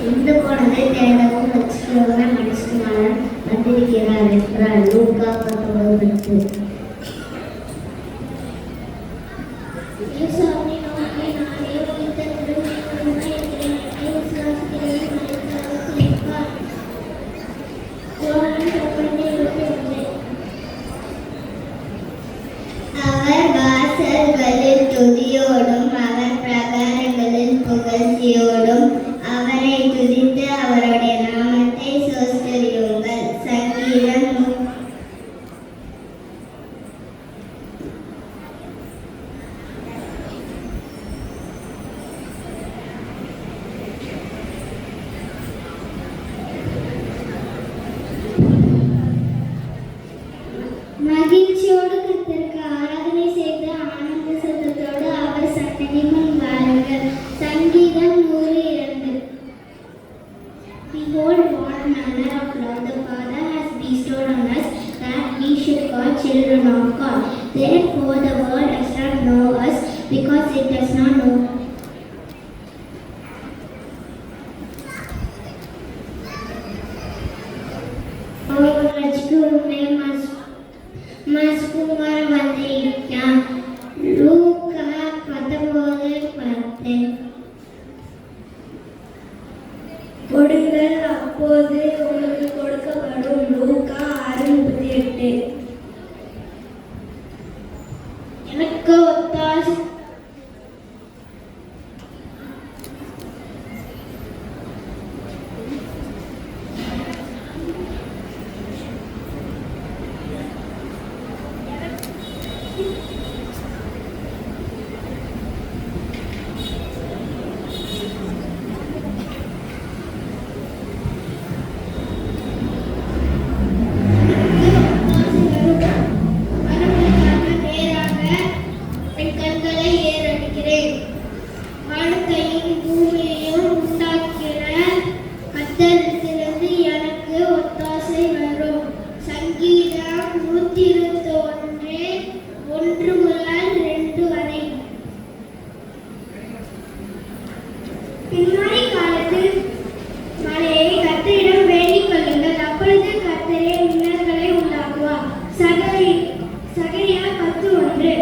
இந்த குழந்தை தேடவும் வச்சுக்கிறவங்க மனுஷனால வந்திருக்கிறார் என்றார். லூக்கா 19:10. அவர் வாசல்களில் துதியோடும் அவர் பிரகாரங்களில் புகழ்ச்சியோடும் அவரை துதித்து அவருடைய நாமத்தை சோஸ்தரியுங்கள். சங்கீதம் மகிழ்ச்சியோடு கர்த்தருக்கு ஆராதனை செய்து ஆனந்த சத்தத்தோடு அவர் சன்னதி முன் வாருங்கள். சங்கீதம் 102. Behold, what manner of love the Father has bestowed on us, that we should call children of God. Therefore the world does not know us, because it does not know மஸ்குமார் வந்திருக்கிறான். லூக்கா 19:10. கொடுங்கள் அப்போது உங்களுக்கு கொடுக்கப்படும். லூக்கா 6:38. எனக்கு ஒத்தாசை வானத்தையும் பூமியையும் உண்டாக்கின கர்த்தரிடத்திலிருந்து எனக்கு ஒத்தாசை வரும். சங்கீதம் 121 1 முதல் 2 வரை. பின்னாடி காலத்தில் மழையை கர்த்தரிடம் வேண்டிக் கொள்ளுங்கள், அப்பொழுது கர்த்தரே மின்னல்களை உண்டாக்குவார். சகரியா 10:1.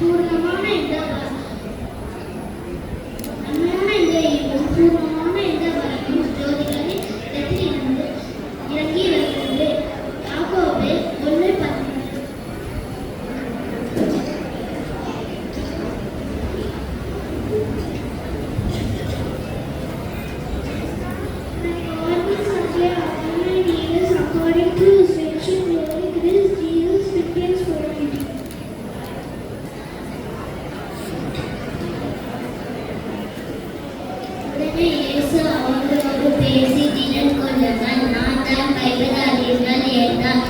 பூர்ணமான இந்த வரமும் ஜோதிகளின் இடத்திலிருந்து இறங்கி வருகிறது. யாக்கோபு 1:12. According to his riches glory, Christ Jesus Philippians 4:18. இயேசு அவர்களோடு பேசி, திடன் கொள்ளுங்கள், நான் தான் கைவிடாதீர்கள் என்றார்.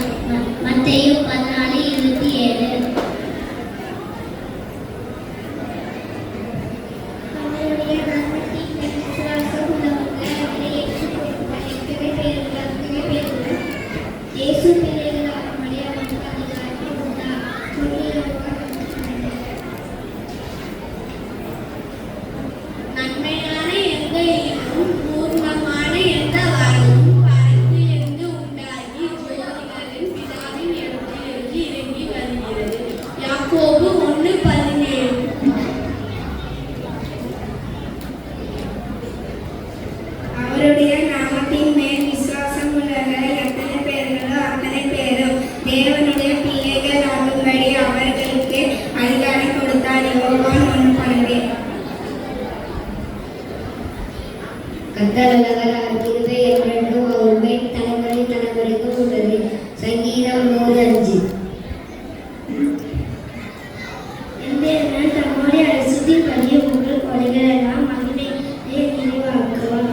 மத்தேயு 14:27. அவருடைய நாமத்தின் விசுவாசம் உள்ளவர்கள் அவரை ஏற்றுக்கொள்ளுங்கள். எத்தனை பேர்கள் இயேசு பிள்ளைகளாக மரியாதைக்கு அதிகாரம் உண்டார். நன்மையான எந்த இனமும் பூர்ணமான எந்த வரமும் பறந்து இருந்து உண்டாகி ஜோதிகளின் பிதாவின் இடத்திலிருந்து இறங்கி வருகிறது. யாக்கோபு 1:17. அவருடைய நாமத்தின் மேல் விசுவாசம் உள்ளவர்கள் எத்தனை பேர்களோ அத்தனை பேரும் தேவனுடைய பிள்ளைகள் ஆகும்படி அவர்களுக்கு அதிகாரம் கொடுத்தார். யோவான் 1:12. கர்த்தர் நல்லவர், கிருபை என்றென்றும் உண்மை தலைமுறை தலைமுறைக்கும் உள்ளது. சங்கீதம் 105. தம்முடைய அரசின்படி உங்கள் கொலைகளெல்லாம் மகிமையை நினைவாக்குவார்.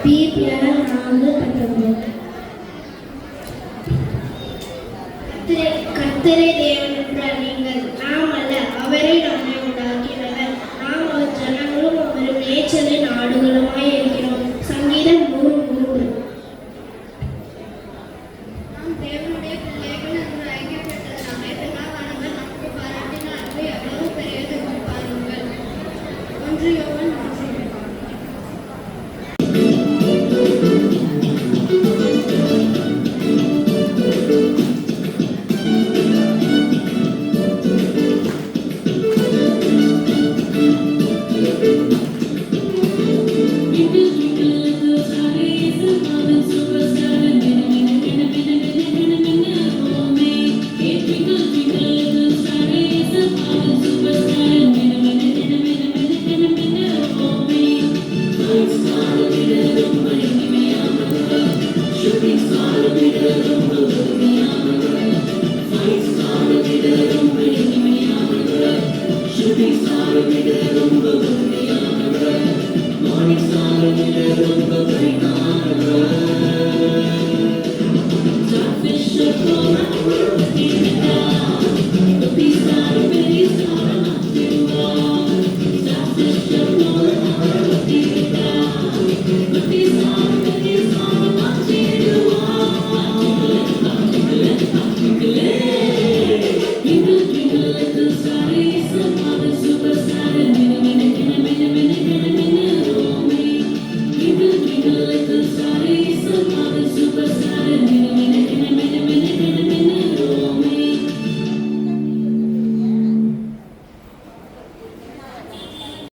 பிலிப்பியர் 4:19. கர்த்தரே தேவன் என்றால் நீங்கள் நாம் அல்ல, அவரை நம்மை உண்டாக்கினவர். நாம் அவர் ஜனங்களும் அவர் மேய்ச்சலின் ஆடுகளுமாய் இருக்கிறோம். சங்கீதம் 3:3. நாம் தேவனுடைய பிள்ளைகள் என்று அழைக்கப்பட்டது நம்மை பிதாவானவர் நமக்கு பாராட்டின ஒன்று யோவான்